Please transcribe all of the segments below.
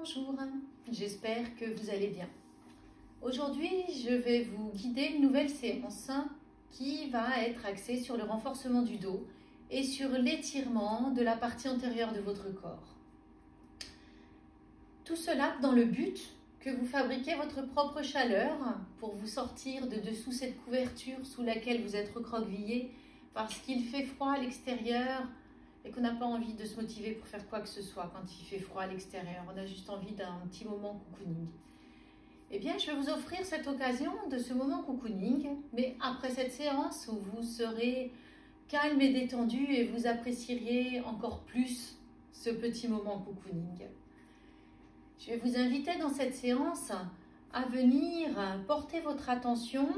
Bonjour, j'espère que vous allez bien. Aujourd'hui, je vais vous guider une nouvelle séance qui va être axée sur le renforcement du dos et sur l'étirement de la partie antérieure de votre corps. Tout cela dans le but que vous fabriquiez votre propre chaleur pour vous sortir de dessous cette couverture sous laquelle vous êtes recroquevillé parce qu'il fait froid à l'extérieur et qu'on n'a pas envie de se motiver pour faire quoi que ce soit quand il fait froid à l'extérieur. On a juste envie d'un petit moment cocooning. Eh bien, je vais vous offrir cette occasion de ce moment cocooning, mais après cette séance où vous serez calme et détendu et vous apprécieriez encore plus ce petit moment cocooning. Je vais vous inviter dans cette séance à venir porter votre attention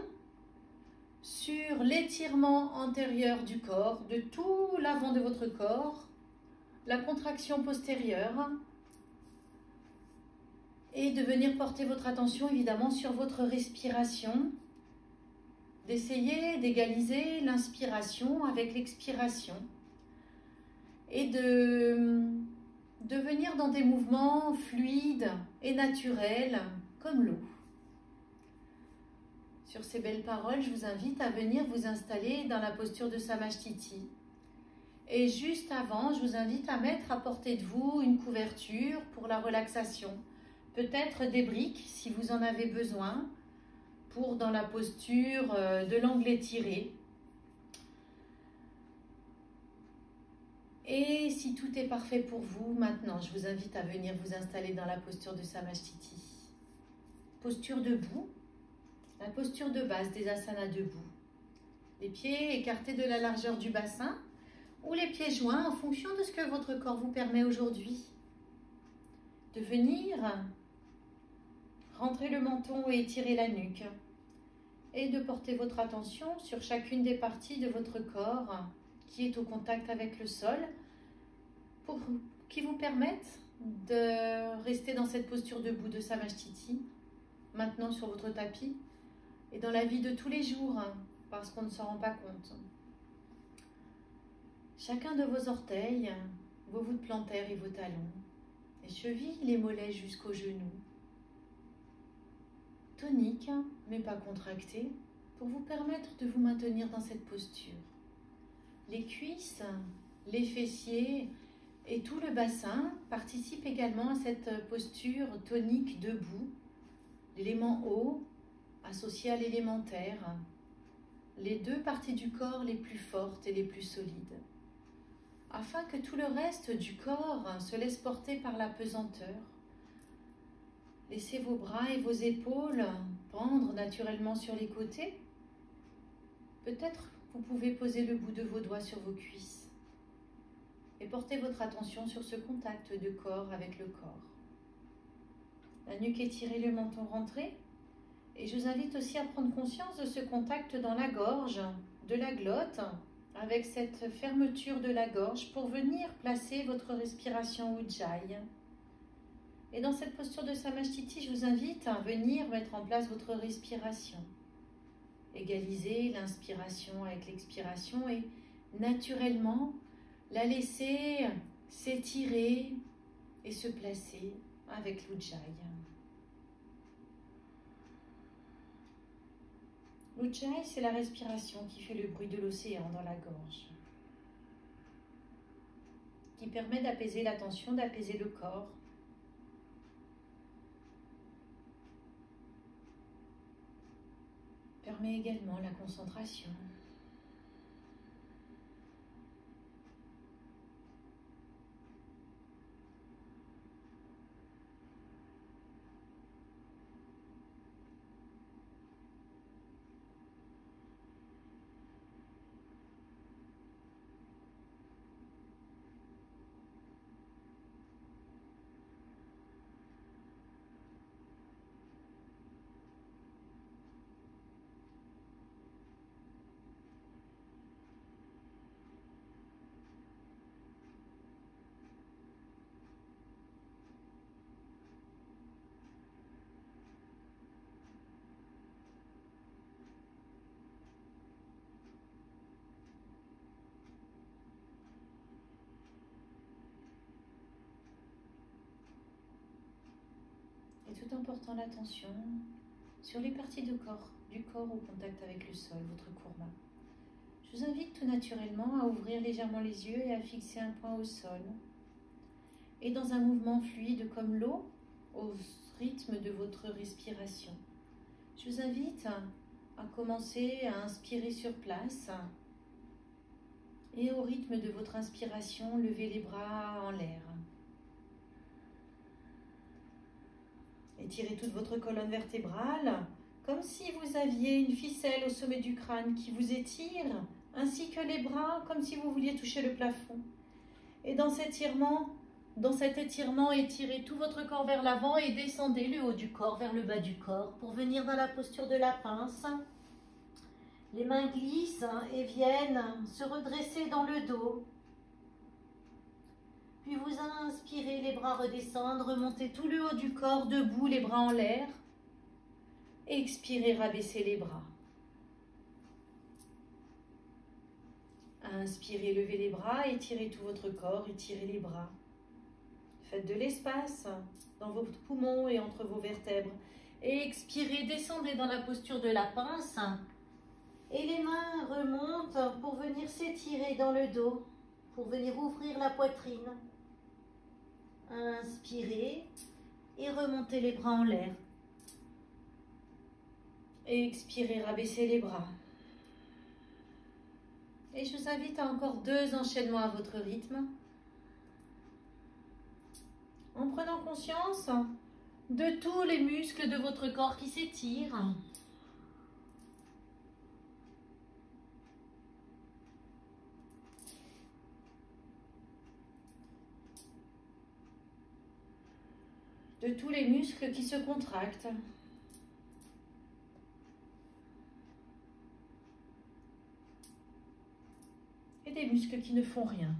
sur l'étirement antérieur du corps, de tout l'avant de votre corps, la contraction postérieure, et de venir porter votre attention évidemment sur votre respiration, d'essayer d'égaliser l'inspiration avec l'expiration, et de venir dans des mouvements fluides et naturels comme l'eau. Sur ces belles paroles, je vous invite à venir vous installer dans la posture de Samasthiti. Et juste avant, je vous invite à mettre à portée de vous une couverture pour la relaxation. Peut-être des briques si vous en avez besoin pour dans la posture de l'angle étiré. Et si tout est parfait pour vous, maintenant, je vous invite à venir vous installer dans la posture de Samasthiti. Posture debout. La posture de base des asanas debout. Les pieds écartés de la largeur du bassin ou les pieds joints en fonction de ce que votre corps vous permet aujourd'hui. De venir rentrer le menton et étirer la nuque. Et de porter votre attention sur chacune des parties de votre corps qui est au contact avec le sol qui vous permettent de rester dans cette posture debout de Samasthiti, maintenant sur votre tapis. Et dans la vie de tous les jours, parce qu'on ne s'en rend pas compte. Chacun de vos orteils, vos voûtes plantaires et vos talons, les chevilles, les mollets jusqu'aux genoux, toniques mais pas contractés, pour vous permettre de vous maintenir dans cette posture. Les cuisses, les fessiers et tout le bassin participent également à cette posture tonique debout, l'élément haut, associé à l'élémentaire, les deux parties du corps les plus fortes et les plus solides, afin que tout le reste du corps se laisse porter par la pesanteur. Laissez vos bras et vos épaules pendre naturellement sur les côtés. Peut-être vous pouvez poser le bout de vos doigts sur vos cuisses et porter votre attention sur ce contact de corps avec le corps. La nuque étirée, le menton rentré. Et je vous invite aussi à prendre conscience de ce contact dans la gorge, de la glotte, avec cette fermeture de la gorge pour venir placer votre respiration Ujjayi. Et dans cette posture de Samasthiti, je vous invite à venir mettre en place votre respiration. Égaliser l'inspiration avec l'expiration et naturellement la laisser s'étirer et se placer avec l'Ujjayi. L'Ujjayi, c'est la respiration qui fait le bruit de l'océan dans la gorge, qui permet d'apaiser la tension, d'apaiser le corps. Permet également la concentration. Et tout en portant l'attention sur les parties du corps au contact avec le sol, votre kurma. Je vous invite tout naturellement à ouvrir légèrement les yeux et à fixer un point au sol. Et dans un mouvement fluide comme l'eau, au rythme de votre respiration. Je vous invite à commencer à inspirer sur place. Et au rythme de votre inspiration, levez les bras en l'air. Étirez toute votre colonne vertébrale, comme si vous aviez une ficelle au sommet du crâne qui vous étire, ainsi que les bras, comme si vous vouliez toucher le plafond. Et dans cet étirement, étirez tout votre corps vers l'avant et descendez le haut du corps vers le bas du corps pour venir dans la posture de la pince. Les mains glissent et viennent se redresser dans le dos. Puis vous inspirez, les bras redescendent, remontez tout le haut du corps, debout, les bras en l'air. Expirez, rabaissez les bras. Inspirez, levez les bras, étirez tout votre corps, étirez les bras. Faites de l'espace dans vos poumons et entre vos vertèbres. Et expirez, descendez dans la posture de la pince. Et les mains remontent pour venir s'étirer dans le dos, pour venir ouvrir la poitrine. Inspirez et remontez les bras en l'air. Expirez, rabaissez les bras. Et je vous invite à encore 2 enchaînements à votre rythme. En prenant conscience de tous les muscles de votre corps qui s'étirent. De tous les muscles qui se contractent. Et des muscles qui ne font rien.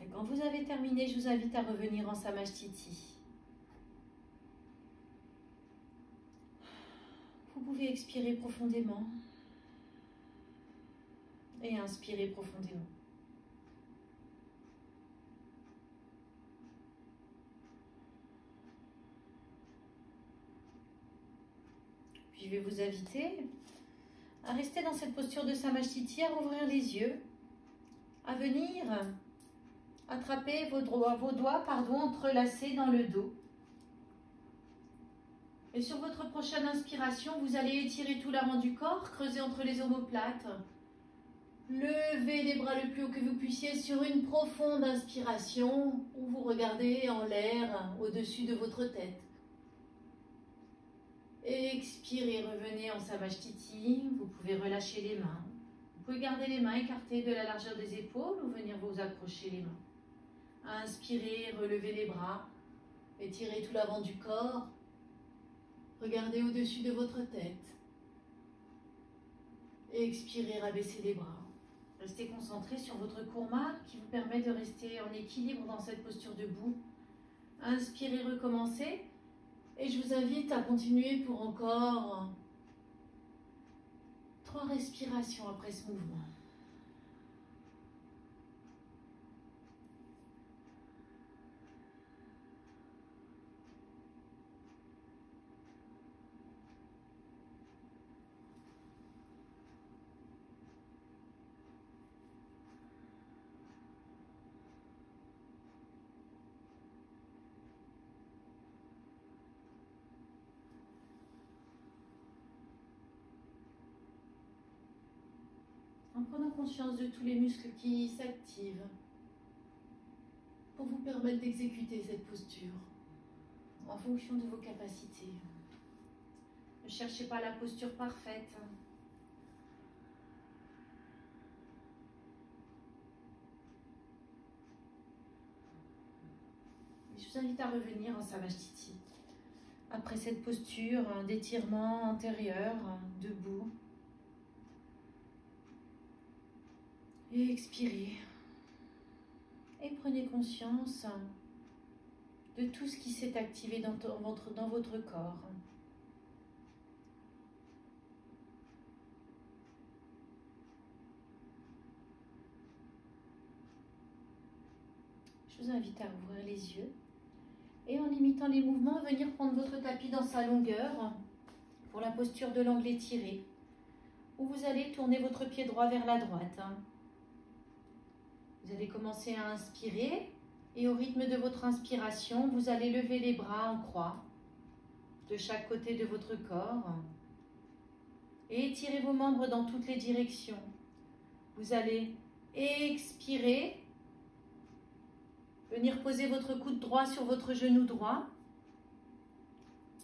Et quand vous avez terminé, je vous invite à revenir en Samasthiti. Vous pouvez expirer profondément et inspirer profondément. Puis je vais vous inviter à rester dans cette posture de Samasthiti, à rouvrir les yeux, à venir attraper vos doigts entrelacés dans le dos. Et sur votre prochaine inspiration, vous allez étirer tout l'avant du corps, creuser entre les omoplates. Levez les bras le plus haut que vous puissiez sur une profonde inspiration où vous regardez en l'air au-dessus de votre tête. Expirez, revenez en Samasthiti. Vous pouvez relâcher les mains. Vous pouvez garder les mains écartées de la largeur des épaules ou venir vous accrocher les mains. Inspirez, relevez les bras. Étirez tout l'avant du corps. Regardez au-dessus de votre tête. Expirez, rabaissez les bras. Restez concentré sur votre kurma qui vous permet de rester en équilibre dans cette posture debout. Inspirez, recommencez. Et je vous invite à continuer pour encore 3 respirations après ce mouvement. En prenant conscience de tous les muscles qui s'activent pour vous permettre d'exécuter cette posture en fonction de vos capacités. Ne cherchez pas la posture parfaite. Je vous invite à revenir en Samasthiti. Après cette posture d'étirement antérieur, debout. Et expirez. Et prenez conscience de tout ce qui s'est activé dans votre corps. Je vous invite à ouvrir les yeux et en limitant les mouvements, venir prendre votre tapis dans sa longueur pour la posture de l'angle étiré, où vous allez tourner votre pied droit vers la droite. Vous allez commencer à inspirer et au rythme de votre inspiration, vous allez lever les bras en croix de chaque côté de votre corps et étirer vos membres dans toutes les directions. Vous allez expirer, venir poser votre coude droit sur votre genou droit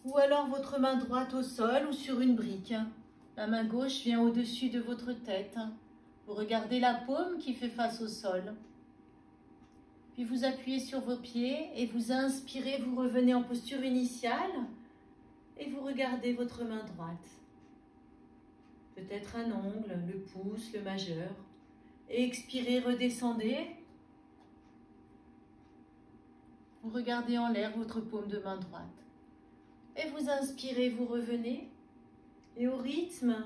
ou alors votre main droite au sol ou sur une brique. La main gauche vient au-dessus de votre tête. Vous regardez la paume qui fait face au sol. Puis vous appuyez sur vos pieds et vous inspirez, vous revenez en posture initiale et vous regardez votre main droite. Peut-être un ongle, le pouce, le majeur. Et expirez, redescendez. Vous regardez en l'air votre paume de main droite. Et vous inspirez, vous revenez. Et au rythme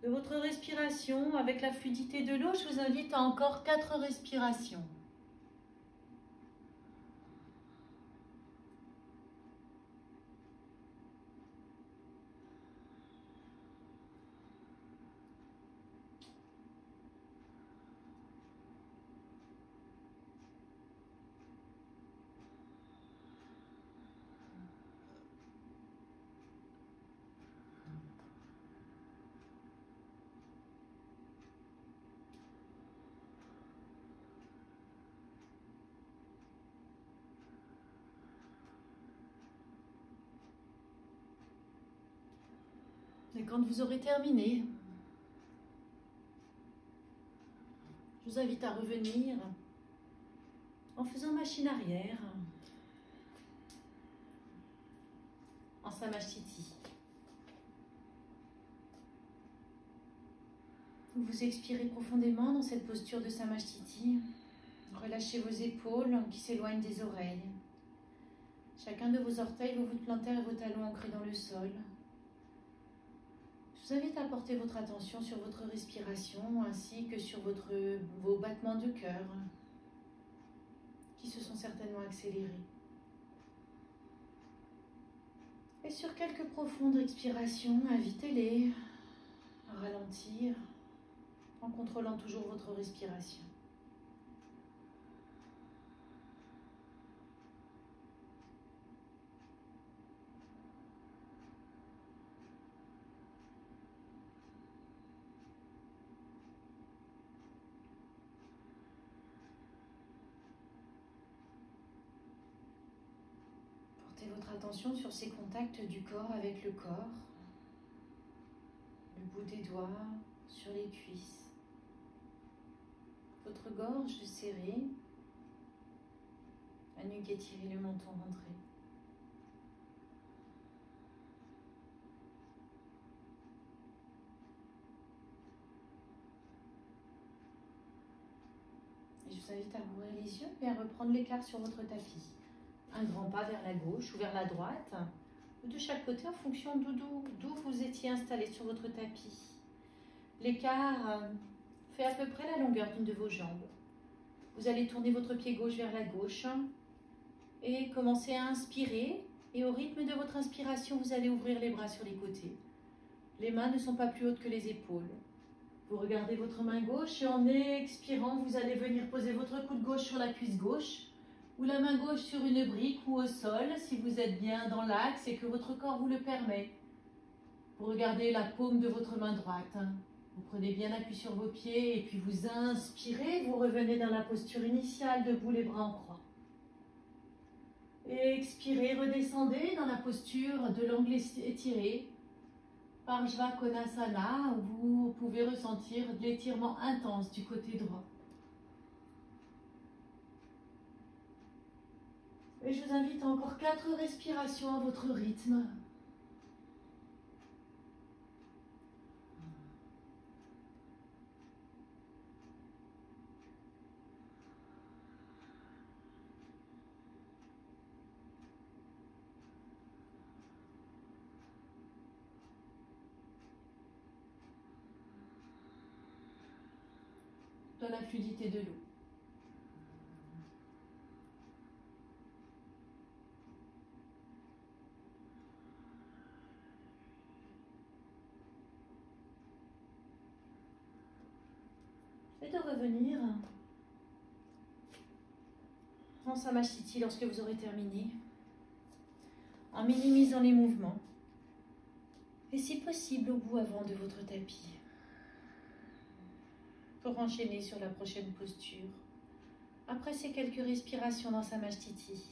de votre respiration, avec la fluidité de l'eau, je vous invite à encore 4 respirations. Et quand vous aurez terminé, je vous invite à revenir en faisant machine arrière, en Samashiti. Vous expirez profondément dans cette posture de Samashiti. Relâchez vos épaules qui s'éloignent des oreilles. Chacun de vos orteils, vos voûtes plantaires et vos talons ancrés dans le sol. Je vous invite à porter votre attention sur votre respiration ainsi que sur vos battements de cœur qui se sont certainement accélérés. Et sur quelques profondes expirations, invitez-les à ralentir en contrôlant toujours votre respiration. Portez votre attention sur ces contacts du corps avec le corps, le bout des doigts sur les cuisses, votre gorge serrée, la nuque étirée, le menton rentré. Et je vous invite à ouvrir les yeux et à reprendre l'écart sur votre tapis. Un grand pas vers la gauche ou vers la droite, ou de chaque côté en fonction d'où vous étiez installé sur votre tapis. L'écart fait à peu près la longueur d'une de vos jambes. Vous allez tourner votre pied gauche vers la gauche et commencer à inspirer. Et au rythme de votre inspiration, vous allez ouvrir les bras sur les côtés. Les mains ne sont pas plus hautes que les épaules. Vous regardez votre main gauche et en expirant, vous allez venir poser votre coude gauche sur la cuisse gauche ou la main gauche sur une brique ou au sol si vous êtes bien dans l'axe et que votre corps vous le permet. Vous regardez la paume de votre main droite. Vous prenez bien appui sur vos pieds et puis vous inspirez, vous revenez dans la posture initiale, debout les bras en croix. Et expirez, redescendez dans la posture de l'angle étiré. Parshva Konasana, où vous pouvez ressentir de l'étirement intense du côté droit. Et je vous invite à encore 4 respirations à votre rythme. dans la fluidité de l'eau. Et de revenir en Samashiti lorsque vous aurez terminé, en minimisant les mouvements, et si possible au bout avant de votre tapis, pour enchaîner sur la prochaine posture, après ces quelques respirations dans Samashiti.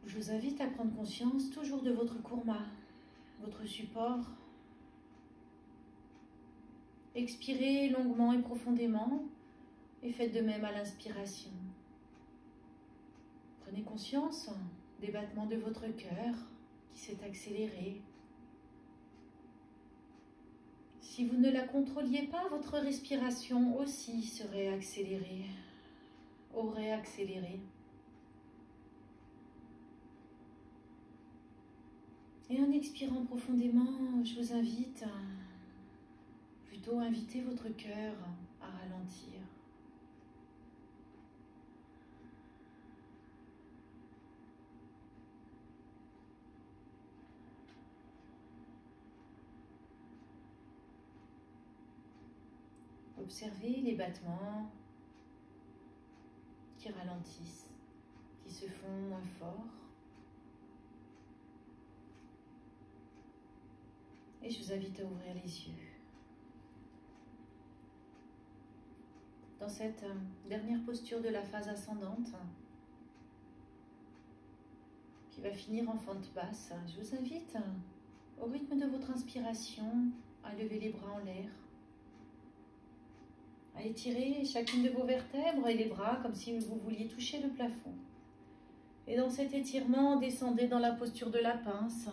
Je vous invite à prendre conscience toujours de votre kurma, votre support. Expirez longuement et profondément et faites de même à l'inspiration. Prenez conscience des battements de votre cœur qui s'est accéléré. Si vous ne la contrôliez pas, votre respiration aussi serait accélérée, aurait accéléré. Et en expirant profondément, je vous invite plutôt à inviter votre cœur à ralentir. Observez les battements qui ralentissent, qui se font moins forts. Et je vous invite à ouvrir les yeux. Dans cette dernière posture de la phase ascendante, qui va finir en fente basse, je vous invite, au rythme de votre inspiration, à lever les bras en l'air, à étirer chacune de vos vertèbres et les bras comme si vous vouliez toucher le plafond. Et dans cet étirement, descendez dans la posture de la pince.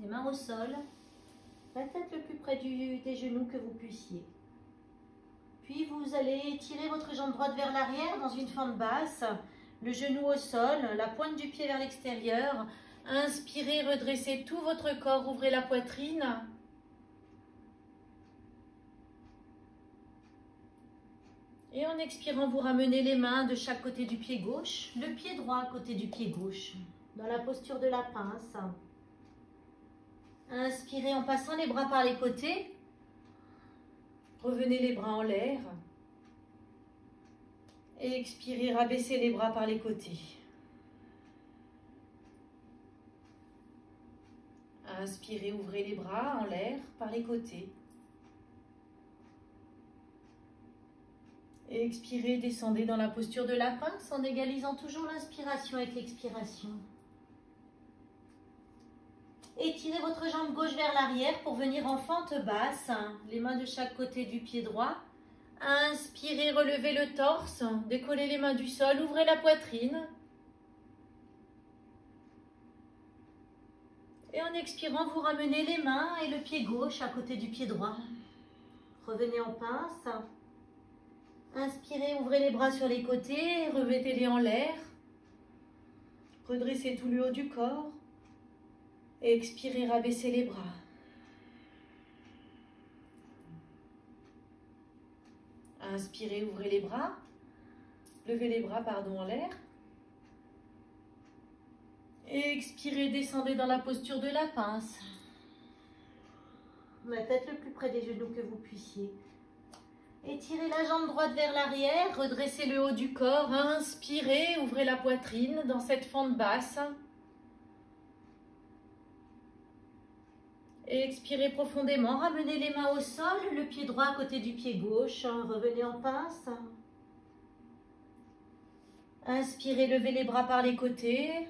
Les mains au sol, la tête le plus près des genoux que vous puissiez. Puis vous allez étirer votre jambe droite vers l'arrière dans une fente basse, le genou au sol, la pointe du pied vers l'extérieur. Inspirez, redressez tout votre corps, ouvrez la poitrine. Et en expirant, vous ramenez les mains de chaque côté du pied gauche, le pied droit à côté du pied gauche, dans la posture de la pince. Inspirez en passant les bras par les côtés. Revenez les bras en l'air. Et expirez, rabaissez les bras par les côtés. Inspirez, ouvrez les bras en l'air par les côtés. Et expirez, descendez dans la posture de la pince en égalisant toujours l'inspiration avec l'expiration. Étirez votre jambe gauche vers l'arrière pour venir en fente basse, les mains de chaque côté du pied droit. Inspirez, relevez le torse, décollez les mains du sol, ouvrez la poitrine. Et en expirant, vous ramenez les mains et le pied gauche à côté du pied droit. Revenez en pince. Inspirez, ouvrez les bras sur les côtés, remettez-les en l'air. Redressez tout le haut du corps. Et expirez, rabaissez les bras. Inspirez, ouvrez les bras. Levez les bras, en l'air. Et expirez, descendez dans la posture de la pince. La tête le plus près des genoux que vous puissiez. Étirez la jambe droite vers l'arrière, redressez le haut du corps. Inspirez, ouvrez la poitrine dans cette fente basse. Et expirez profondément, ramenez les mains au sol, le pied droit à côté du pied gauche, revenez en pince. Inspirez, levez les bras par les côtés.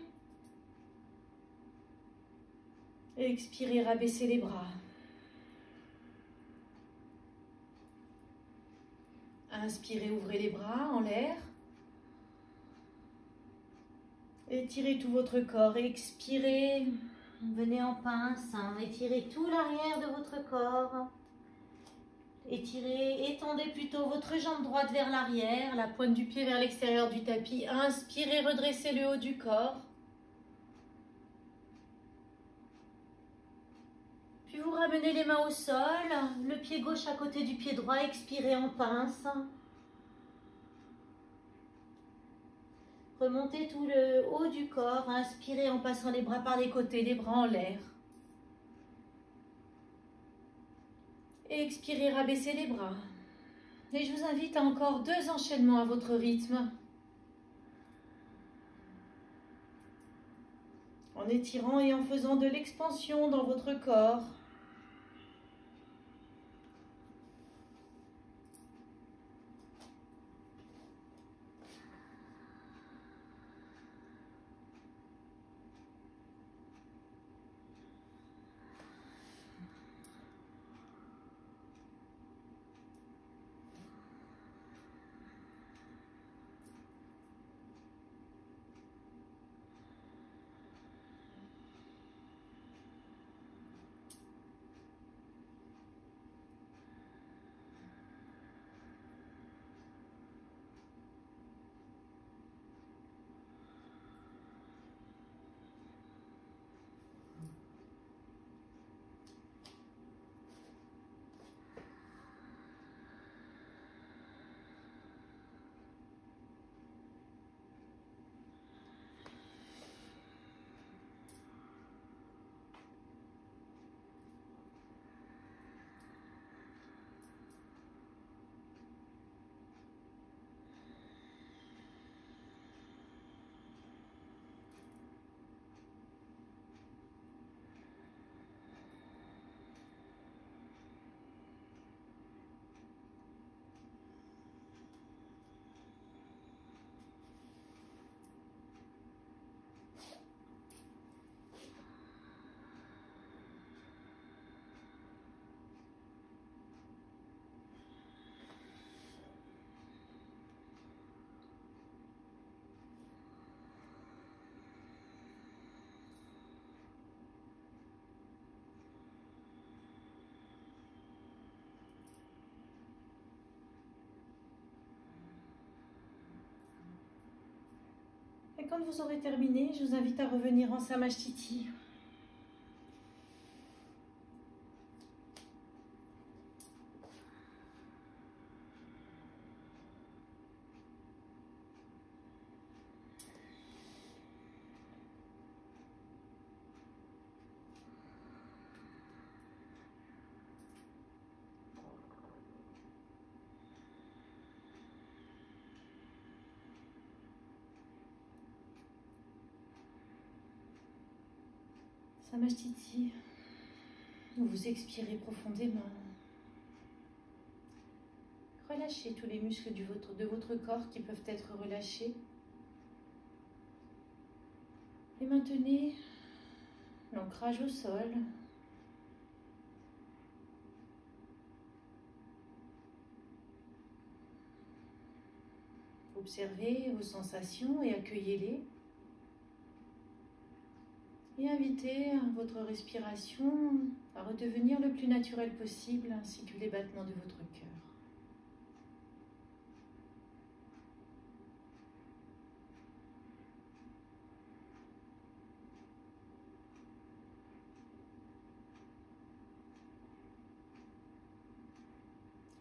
Et expirez, rabaissez les bras. Inspirez, ouvrez les bras en l'air. Étirez tout votre corps, expirez. Venez en pince, étirez tout l'arrière de votre corps. Étirez, étendez plutôt votre jambe droite vers l'arrière, la pointe du pied vers l'extérieur du tapis. Inspirez, redressez le haut du corps. Puis vous ramenez les mains au sol, le pied gauche à côté du pied droit, expirez en pince. Remontez tout le haut du corps, inspirez en passant les bras par les côtés, les bras en l'air. Et expirez, rabaissez les bras. Et je vous invite à encore 2 enchaînements à votre rythme. En étirant et en faisant de l'expansion dans votre corps. Et quand vous aurez terminé, je vous invite à revenir en Samasthiti. Samasthiti, vous expirez profondément. Relâchez tous les muscles de votre corps qui peuvent être relâchés. Et maintenez l'ancrage au sol. Observez vos sensations et accueillez-les. Et invitez votre respiration à redevenir le plus naturel possible, ainsi que les battements de votre cœur.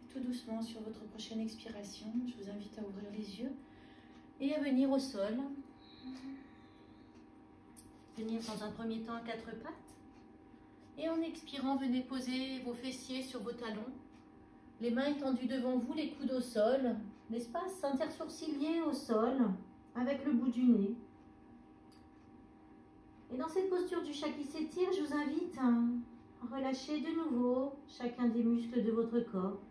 Et tout doucement, sur votre prochaine expiration, je vous invite à ouvrir les yeux et à venir au sol. Venir dans un premier temps à 4 pattes. Et en expirant, venez poser vos fessiers sur vos talons. Les mains étendues devant vous, les coudes au sol. L'espace intersourcilier au sol, avec le bout du nez. Et dans cette posture du chat qui s'étire, je vous invite à relâcher de nouveau chacun des muscles de votre corps.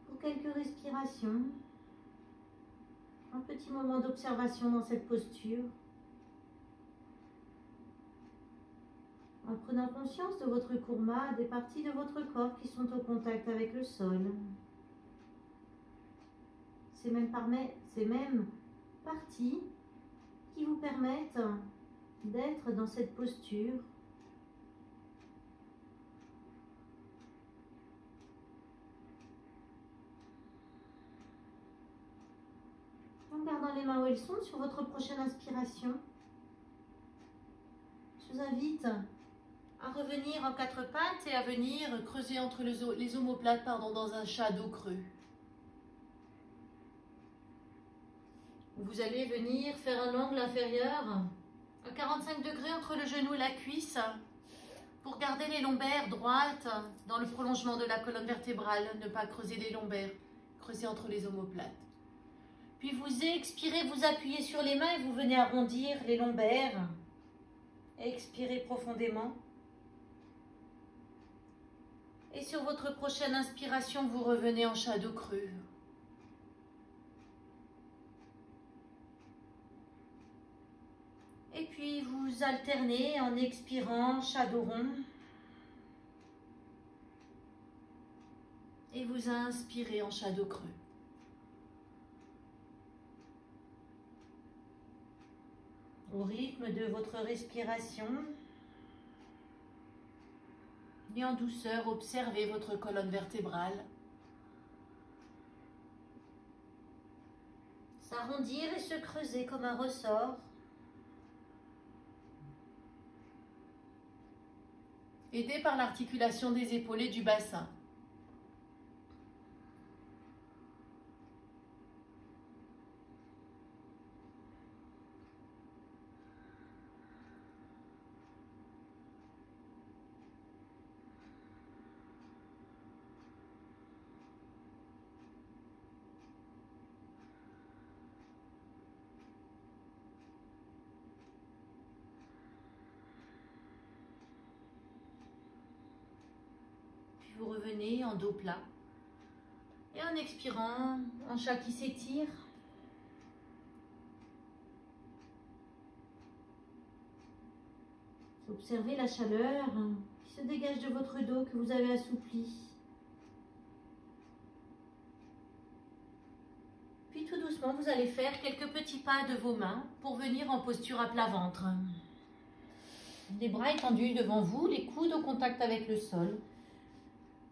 Pour quelques respirations. Un petit moment d'observation dans cette posture. En prenant conscience de votre kurma, des parties de votre corps qui sont au contact avec le sol. Ces mêmes parties qui vous permettent d'être dans cette posture. En gardant les mains où elles sont sur votre prochaine inspiration. Je vous invite à revenir en quatre pattes et à venir creuser entre les omoplates dans un shadow creux. Vous allez venir faire un angle inférieur à 45 degrés entre le genou et la cuisse pour garder les lombaires droites dans le prolongement de la colonne vertébrale. Ne pas creuser les lombaires, creuser entre les omoplates. Puis vous expirez, vous appuyez sur les mains et vous venez arrondir les lombaires. Expirez profondément. Et sur votre prochaine inspiration, vous revenez en shadow creux. Et puis vous alternez en expirant shadow rond. Et vous inspirez en shadow creux. Au rythme de votre respiration. Et en douceur, observez votre colonne vertébrale. S'arrondir et se creuser comme un ressort. Aidé par l'articulation des épaules et du bassin. Vous revenez en dos plat et en expirant, un chat qui s'étire. Observez la chaleur qui se dégage de votre dos que vous avez assoupli. Puis tout doucement, vous allez faire quelques petits pas de vos mains pour venir en posture à plat ventre. Les bras étendus devant vous, les coudes au contact avec le sol.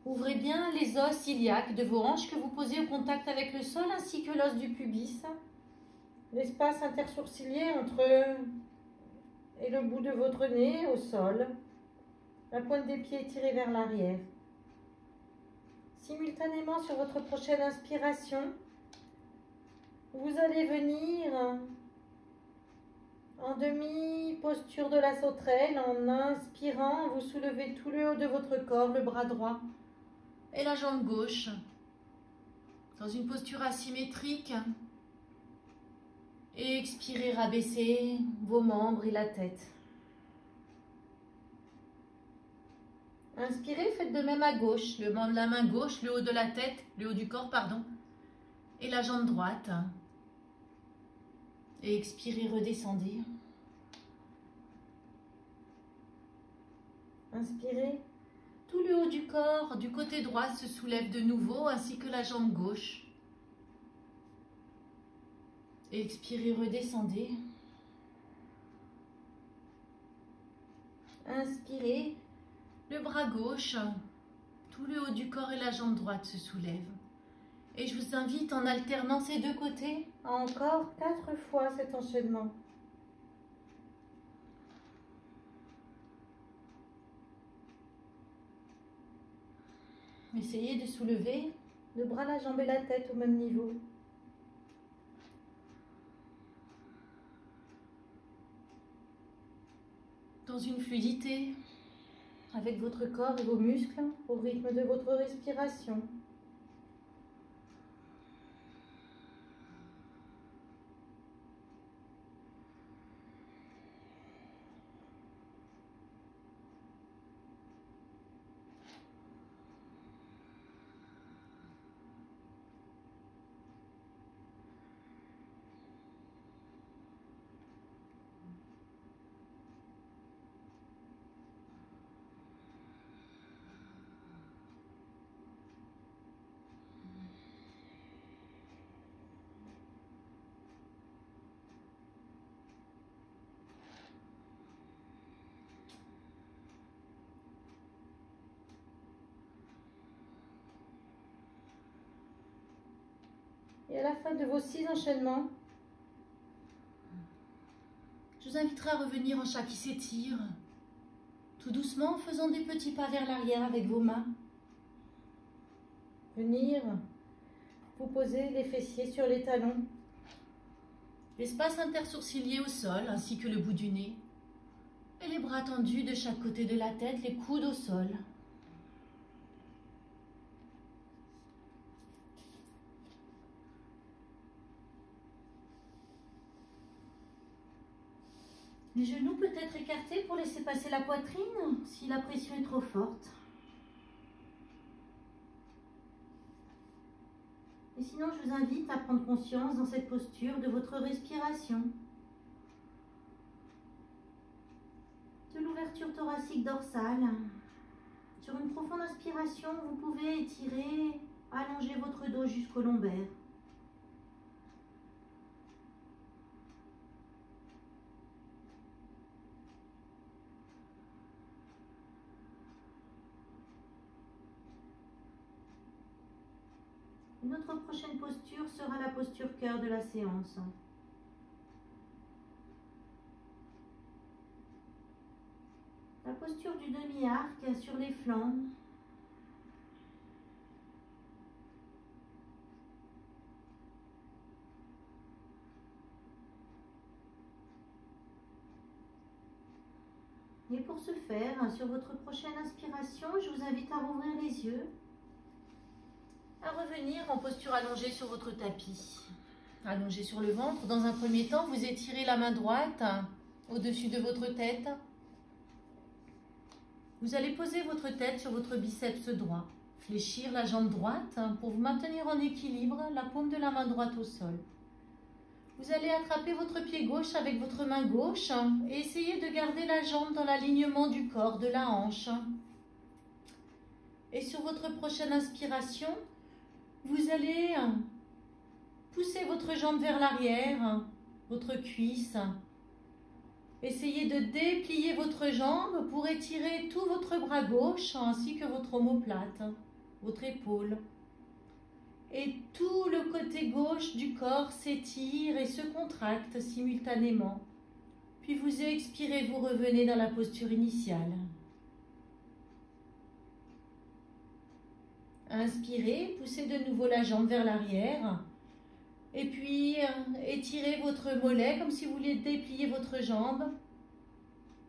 Ouvrez bien les os iliaques de vos hanches que vous posez au contact avec le sol ainsi que l'os du pubis. L'espace intersourcilier entre et le bout de votre nez au sol. La pointe des pieds tirée vers l'arrière. Simultanément sur votre prochaine inspiration, vous allez venir en demi-posture de la sauterelle. En inspirant, vous soulevez tout le haut de votre corps, le bras droit et la jambe gauche, dans une posture asymétrique. Et expirez, rabaissez vos membres et la tête. Inspirez, faites de même à gauche, la main gauche, le haut de la tête, le haut du corps, pardon, et la jambe droite. Et expirez, redescendez. Inspirez. Tout le haut du corps, du côté droit, se soulève de nouveau, ainsi que la jambe gauche. Expirez, redescendez. Inspirez, le bras gauche, tout le haut du corps et la jambe droite se soulèvent. Et je vous invite, en alternant ces deux côtés, à encore 4 fois cet enchaînement. Essayez de soulever le bras, la jambe et la tête au même niveau. Dans une fluidité, avec votre corps et vos muscles, au rythme de votre respiration. Et à la fin de vos 6 enchaînements, je vous inviterai à revenir en chat qui s'étire, Tout doucement, en faisant des petits pas vers l'arrière avec vos mains. Venir vous poser les fessiers sur les talons. L'espace intersourcilier au sol, ainsi que le bout du nez. Et les bras tendus de chaque côté de la tête, les coudes au sol. Les genoux peut-être écartés pour laisser passer la poitrine si la pression est trop forte. Et sinon, je vous invite à prendre conscience dans cette posture de votre respiration. De l'ouverture thoracique dorsale. Sur une profonde inspiration, vous pouvez étirer, allonger votre dos jusqu'au lombaire. Notre prochaine posture sera la posture cœur de la séance. La posture du demi-arc sur les flancs. Et pour ce faire, sur votre prochaine inspiration, je vous invite à rouvrir les yeux. À revenir en posture allongée sur votre tapis. Allongé sur le ventre. Dans un premier temps, vous étirez la main droite au-dessus de votre tête. Vous allez poser votre tête sur votre biceps droit. Fléchir la jambe droite pour vous maintenir en équilibre, la paume de la main droite au sol. Vous allez attraper votre pied gauche avec votre main gauche et essayer de garder la jambe dans l'alignement du corps, de la hanche. Et sur votre prochaine inspiration, vous allez pousser votre jambe vers l'arrière, votre cuisse. Essayez de déplier votre jambe pour étirer tout votre bras gauche ainsi que votre omoplate, votre épaule. Et tout le côté gauche du corps s'étire et se contracte simultanément. Puis vous expirez, vous revenez dans la posture initiale. Inspirez, poussez de nouveau la jambe vers l'arrière. Et puis étirez votre mollet comme si vous vouliez déplier votre jambe.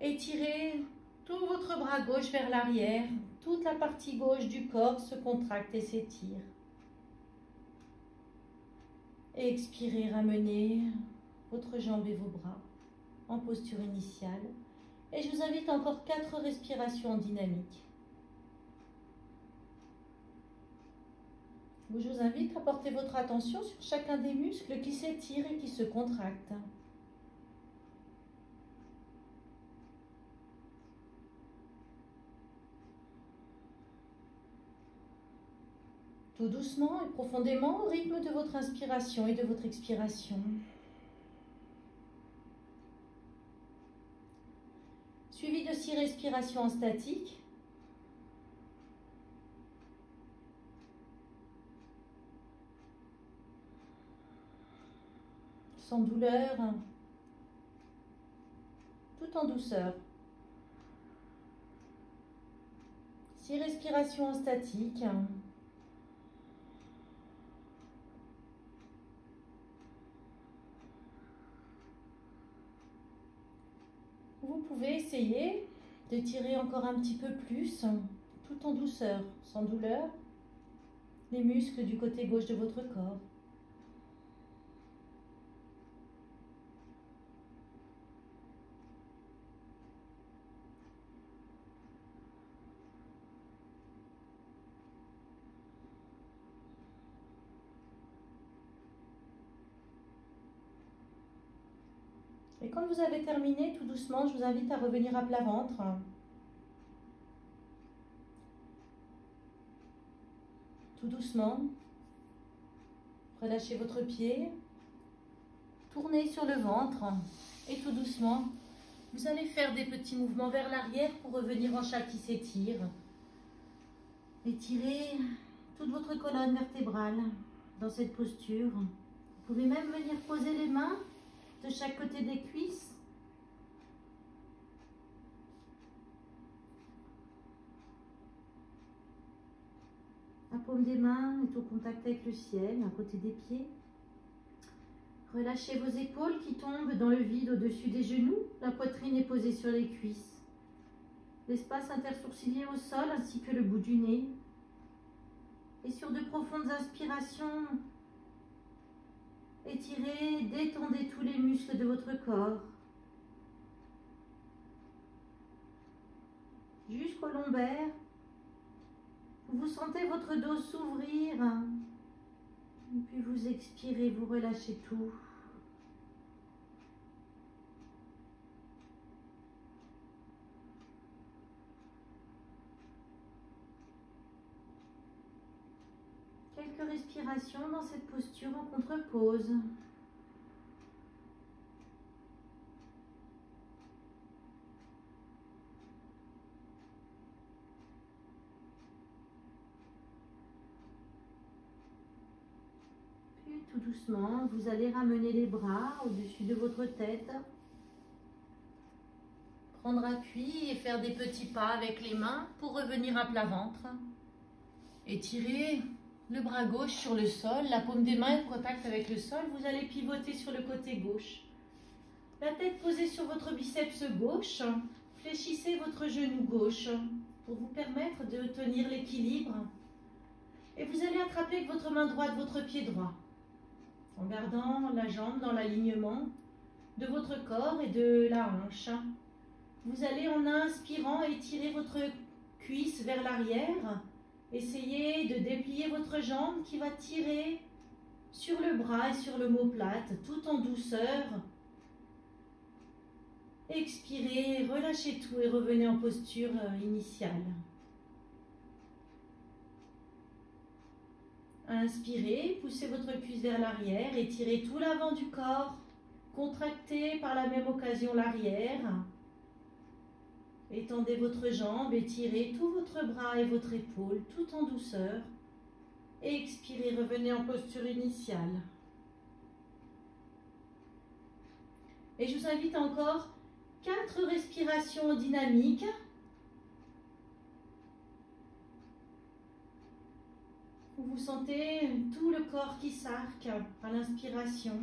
Étirez tout votre bras gauche vers l'arrière. Toute la partie gauche du corps se contracte et s'étire. Et expirez, ramenez votre jambe et vos bras en posture initiale. Et je vous invite encore 4 respirations dynamiques. Je vous invite à porter votre attention sur chacun des muscles qui s'étirent et qui se contractent. Tout doucement et profondément au rythme de votre inspiration et de votre expiration. Suivi de 6 respirations en statique. Sans douleur, tout en douceur. 6 respirations en statique. Vous pouvez essayer d'étirer encore un petit peu plus, tout en douceur, sans douleur, les muscles du côté gauche de votre corps. Et quand vous avez terminé, tout doucement, je vous invite à revenir à plat ventre. Tout doucement. Relâchez votre pied. Tournez sur le ventre. Et tout doucement, vous allez faire des petits mouvements vers l'arrière pour revenir en chat qui s'étire. Étirez toute votre colonne vertébrale dans cette posture. Vous pouvez même venir poser les mains de chaque côté des cuisses La paume des mains est au contact avec le ciel, à côté des pieds. Relâchez vos épaules qui tombent dans le vide au-dessus des genoux. La poitrine est posée sur les cuisses. L'espace intersourcilier au sol ainsi que le bout du nez. Et sur de profondes inspirations, étirez, détendez tous les muscles de votre corps. Jusqu'au lombaire, vous sentez votre dos s'ouvrir. Et puis vous expirez, vous relâchez tout. Quelques respirations dans cette posture en contre-pause. Puis tout doucement, vous allez ramener les bras au-dessus de votre tête. Prendre appui et faire des petits pas avec les mains pour revenir à plat ventre. Étirez le bras gauche sur le sol, la paume des mains est en contact avec le sol. Vous allez pivoter sur le côté gauche. La tête posée sur votre biceps gauche. Fléchissez votre genou gauche pour vous permettre de tenir l'équilibre. Et vous allez attraper avec votre main droite votre pied droit, en gardant la jambe dans l'alignement de votre corps et de la hanche. Vous allez en inspirant étirer votre cuisse vers l'arrière. Essayez de déplier votre jambe qui va tirer sur le bras et sur l'omoplate tout en douceur. Expirez, relâchez tout et revenez en posture initiale. Inspirez, poussez votre cuisse vers l'arrière, étirez tout l'avant du corps, contractez par la même occasion l'arrière. Étendez votre jambe, étirez tout votre bras et votre épaule tout en douceur. Et expirez, revenez en posture initiale. Et je vous invite encore 4 respirations dynamiques. Vous sentez tout le corps qui s'arque à l'inspiration.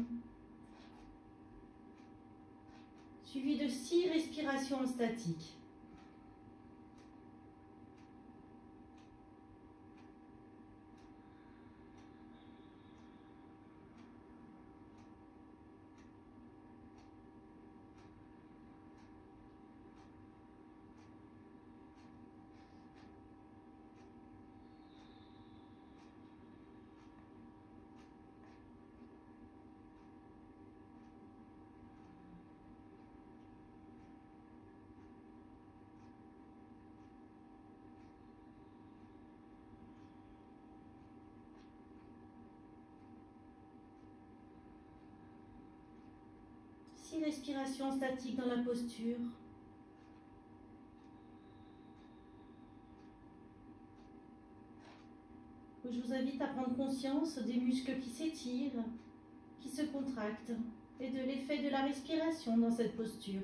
Suivi de 6 respirations statiques. Respiration statique dans la posture. Je vous invite à prendre conscience des muscles qui s'étirent, qui se contractent et de l'effet de la respiration dans cette posture.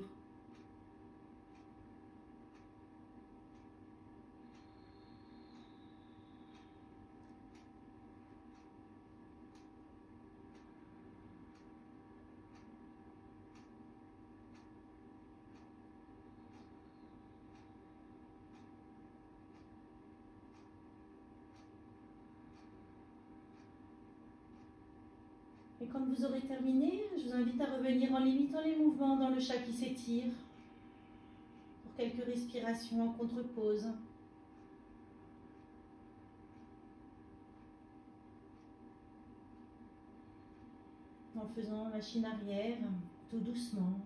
Et quand vous aurez terminé, je vous invite à revenir en limitant les mouvements dans le chat qui s'étire pour quelques respirations en contre-pause. En faisant machine arrière, tout doucement.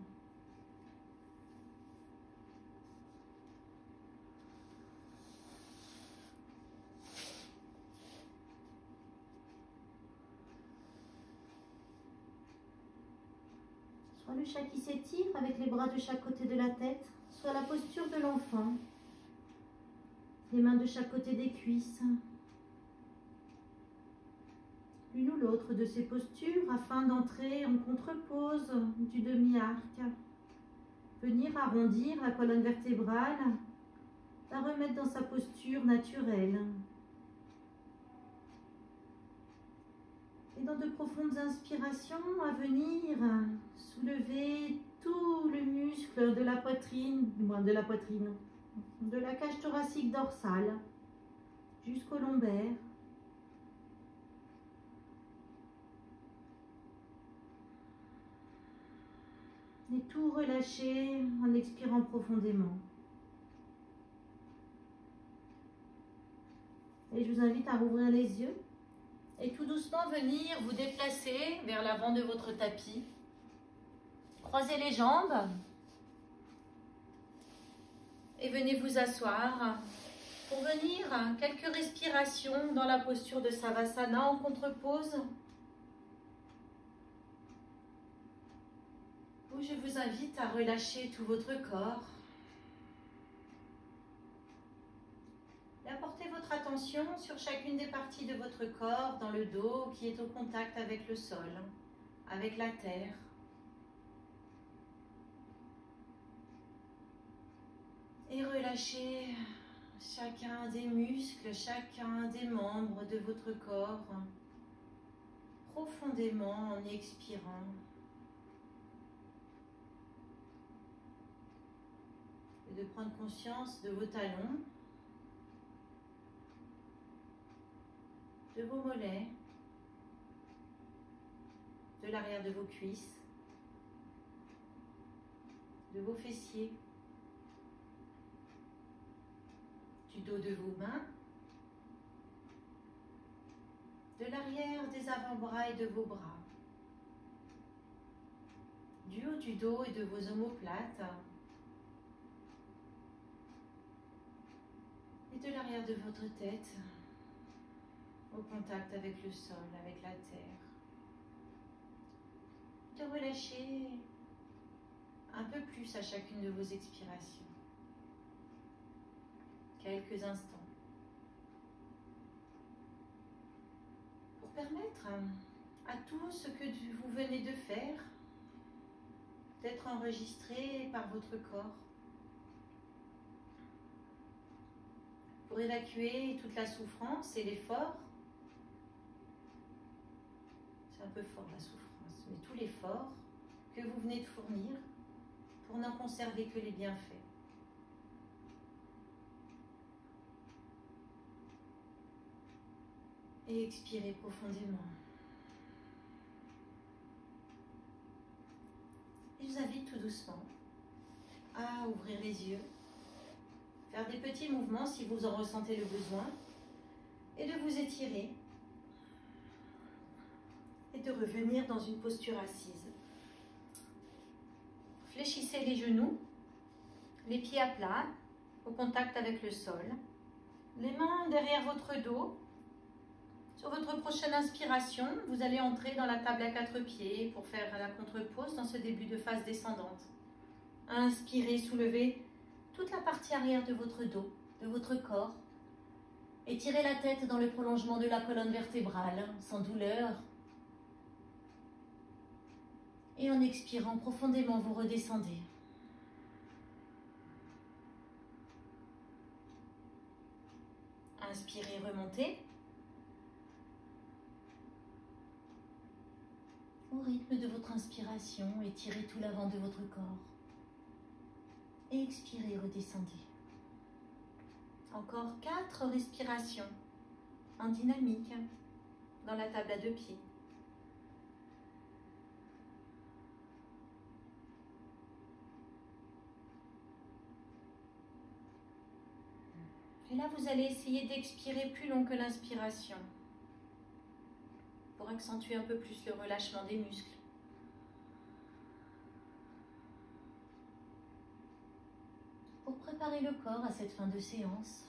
Soit le chat qui s'étire avec les bras de chaque côté de la tête, soit la posture de l'enfant. Les mains de chaque côté des cuisses. L'une ou l'autre de ces postures afin d'entrer en contre-pose du demi-arc. Venir arrondir la colonne vertébrale, la remettre dans sa posture naturelle. Et dans de profondes inspirations, à venir soulever tout le muscle de la poitrine, de la cage thoracique dorsale jusqu'au lombaire. Et tout relâcher en expirant profondément. Et je vous invite à rouvrir les yeux. Et tout doucement venir vous déplacer vers l'avant de votre tapis. Croisez les jambes. Et venez vous asseoir pour venir quelques respirations dans la posture de Savasana en contre-pose. Où je vous invite à relâcher tout votre corps. Et à porter votre attention sur chacune des parties de votre corps, dans le dos qui est au contact avec le sol, avec la terre. Et relâchez chacun des muscles, chacun des membres de votre corps, profondément en expirant. Et de prendre conscience de vos talons, de vos mollets, de l'arrière de vos cuisses, de vos fessiers, du dos de vos mains, de l'arrière des avant-bras et de vos bras, du haut du dos et de vos omoplates, et de l'arrière de votre tête, au contact avec le sol, avec la terre. De relâcher un peu plus à chacune de vos expirations. Quelques instants. Pour permettre à tout ce que vous venez de faire d'être enregistré par votre corps. Pour évacuer toute la souffrance et l'effort. C'est un peu fort la souffrance, mais tout l'effort que vous venez de fournir pour n'en conserver que les bienfaits. Et expirez profondément. Et je vous invite tout doucement à ouvrir les yeux, faire des petits mouvements si vous en ressentez le besoin, et de vous étirer et de revenir dans une posture assise. Fléchissez les genoux, les pieds à plat, au contact avec le sol, les mains derrière votre dos. Sur votre prochaine inspiration, vous allez entrer dans la table à 4 pieds pour faire la contre-pose dans ce début de phase descendante. Inspirez, soulevez toute la partie arrière de votre dos, de votre corps. Étirez la tête dans le prolongement de la colonne vertébrale, sans douleur. Et en expirant profondément, vous redescendez. Inspirez, remontez. Au rythme de votre inspiration, étirez tout l'avant de votre corps. Et expirez, redescendez. Encore 4 respirations en dynamique dans la table à 2 pieds. Et là, vous allez essayer d'expirer plus long que l'inspiration pour accentuer un peu plus le relâchement des muscles. Pour préparer le corps à cette fin de séance.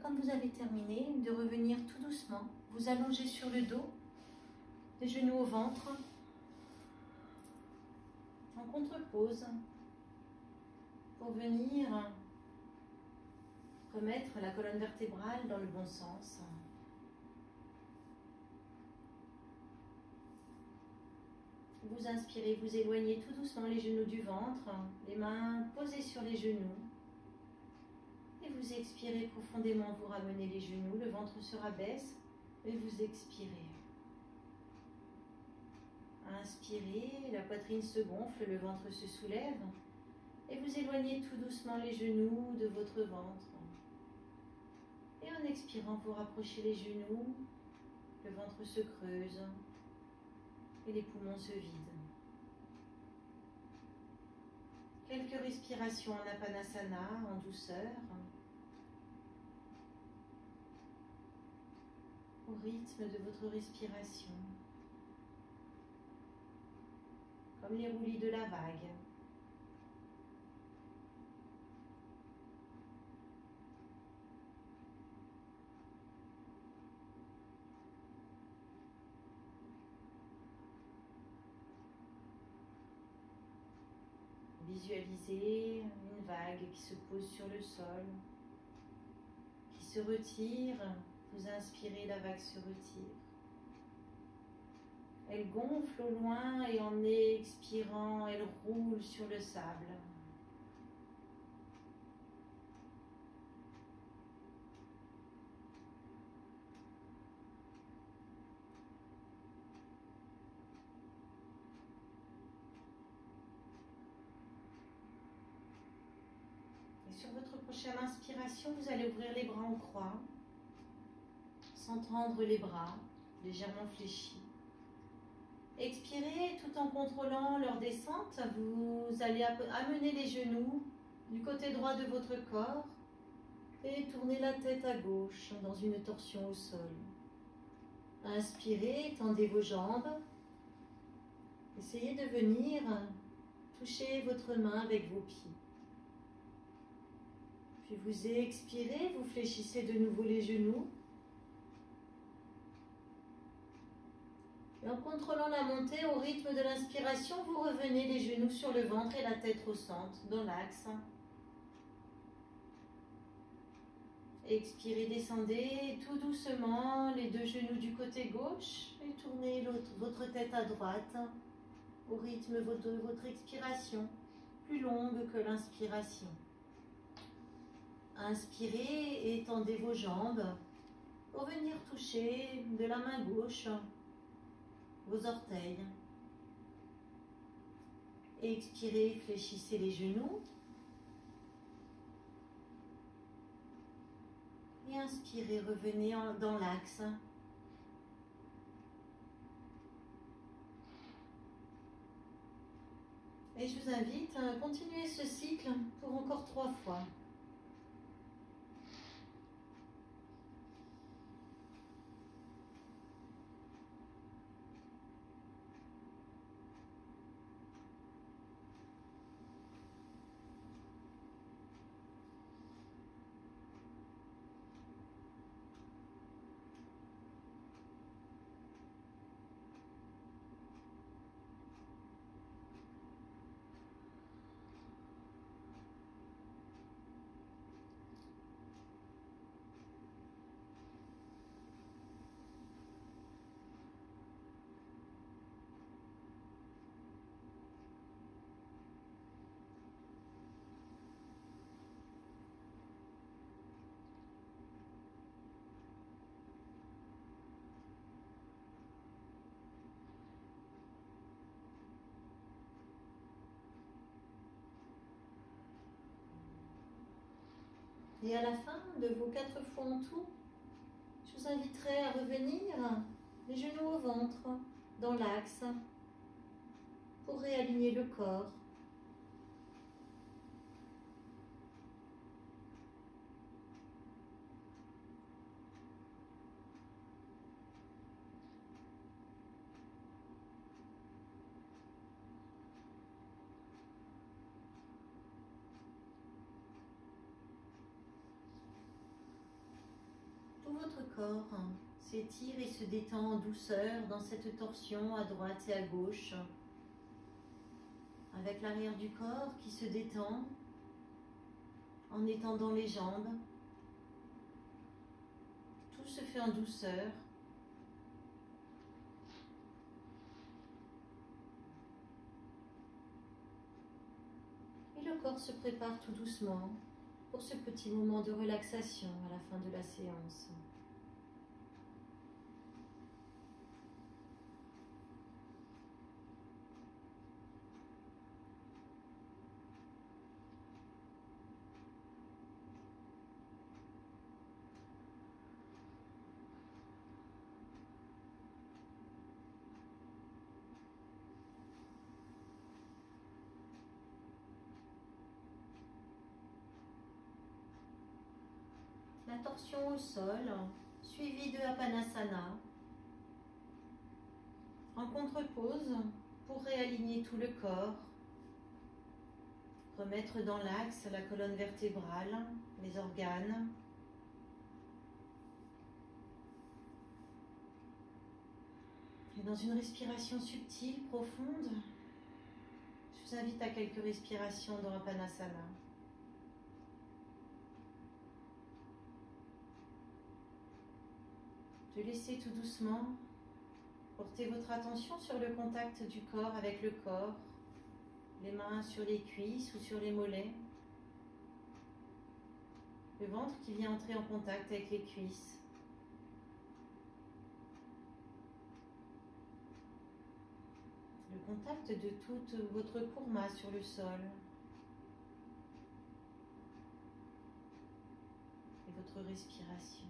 quand vous avez terminé, de revenir tout doucement, vous allonger sur le dos, les genoux au ventre, en contre-pose, pour venir remettre la colonne vertébrale dans le bon sens. Vous inspirez, vous éloignez tout doucement les genoux du ventre, les mains posées sur les genoux. Et vous expirez profondément, vous ramenez les genoux, le ventre se rabaisse et vous expirez. Inspirez, la poitrine se gonfle, le ventre se soulève et vous éloignez tout doucement les genoux de votre ventre. Et en expirant, vous rapprochez les genoux, le ventre se creuse et les poumons se vident. Quelques respirations en Apanasana, en douceur, au rythme de votre respiration, comme les roulis de la vague. Visualisez une vague qui se pose sur le sol, qui se retire. Vous inspirez, la vague se retire. Elle gonfle au loin et en expirant, elle roule sur le sable. Et sur votre prochaine inspiration, vous allez ouvrir les bras en croix, sans tendre les bras, légèrement fléchis. Expirez tout en contrôlant leur descente. Vous allez amener les genoux du côté droit de votre corps et tournez la tête à gauche dans une torsion au sol. Inspirez, tendez vos jambes. Essayez de venir toucher votre main avec vos pieds. Puis vous expirez, vous fléchissez de nouveau les genoux. Et en contrôlant la montée au rythme de l'inspiration, vous revenez les genoux sur le ventre et la tête au centre, dans l'axe. Expirez, descendez tout doucement les deux genoux du côté gauche et tournez votre tête à droite au rythme de votre expiration, plus longue que l'inspiration. Inspirez, étendez vos jambes pour venir toucher de la main gauche vos orteils. Expirez, fléchissez les genoux. Et inspirez, revenez dans l'axe. Et je vous invite à continuer ce cycle pour encore 3 fois. Et à la fin de vos 4 fois en tout, je vous inviterai à revenir les genoux au ventre, dans l'axe, pour réaligner le corps. votre corps s'étire et se détend en douceur dans cette torsion à droite et à gauche, avec l'arrière du corps qui se détend en étendant les jambes. Tout se fait en douceur. Et le corps se prépare tout doucement pour ce petit moment de relaxation à la fin de la séance. La torsion au sol, suivie de Apanasana. En contre-pause, pour réaligner tout le corps, remettre dans l'axe la colonne vertébrale, les organes. Et dans une respiration subtile, profonde, je vous invite à quelques respirations dans Apanasana. De laisser tout doucement porter votre attention sur le contact du corps avec le corps, les mains sur les cuisses ou sur les mollets, le ventre qui vient entrer en contact avec les cuisses. Le contact de toute votre courma sur le sol et votre respiration.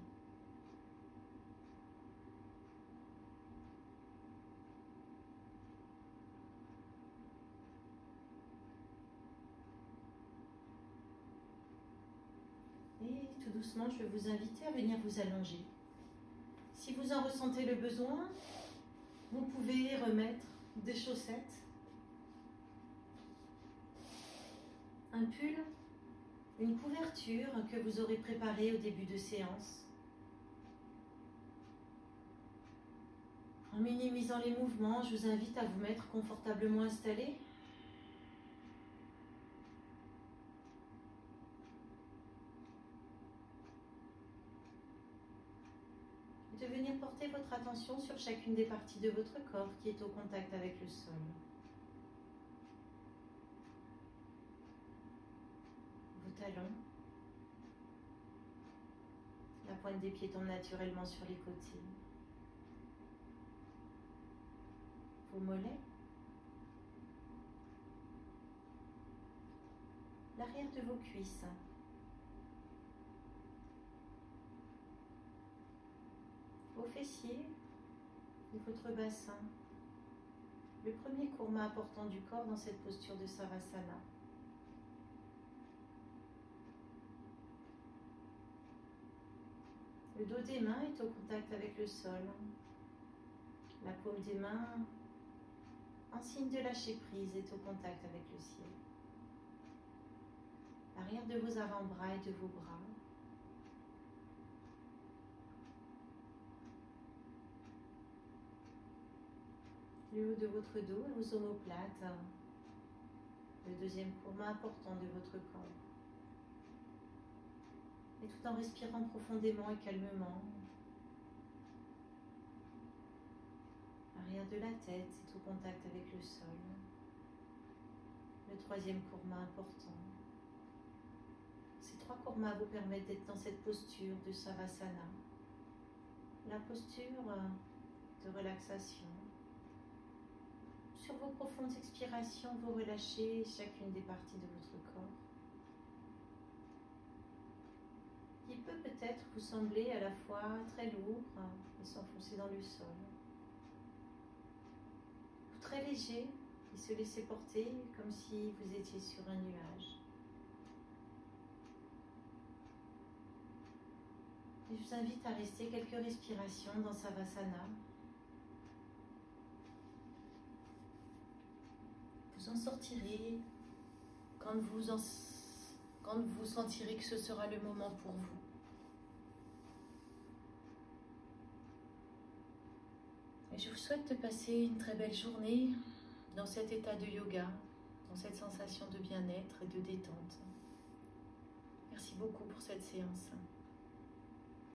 Et tout doucement, je vais vous inviter à venir vous allonger. Si vous en ressentez le besoin, vous pouvez remettre des chaussettes, un pull, une couverture que vous aurez préparée au début de séance. En minimisant les mouvements, je vous invite à vous mettre confortablement installé. De venir porter votre attention sur chacune des parties de votre corps qui est au contact avec le sol. Vos talons. La pointe des pieds tombe naturellement sur les côtés. Vos mollets. L'arrière de vos cuisses. Vos fessiers et votre bassin. Le premier courma important du corps dans cette posture de Savasana. Le dos des mains est au contact avec le sol. La paume des mains, en signe de lâcher prise, est au contact avec le ciel. L'arrière de vos avant-bras et de vos bras. Le haut de votre dos et vos omoplates, le deuxième courma important de votre corps. Et tout en respirant profondément et calmement, l'arrière de la tête est au contact avec le sol. Le troisième courma important. Ces trois courmas vous permettent d'être dans cette posture de Savasana, la posture de relaxation. Sur vos profondes expirations, vous relâchez chacune des parties de votre corps, qui peut peut-être vous sembler à la fois très lourd et s'enfoncer dans le sol, ou très léger et se laisser porter comme si vous étiez sur un nuage. Et je vous invite à rester quelques respirations dans Savasana. Vous en sortirez quand vous sentirez que ce sera le moment pour vous. Et je vous souhaite de passer une très belle journée dans cet état de yoga, dans cette sensation de bien-être et de détente. Merci beaucoup pour cette séance.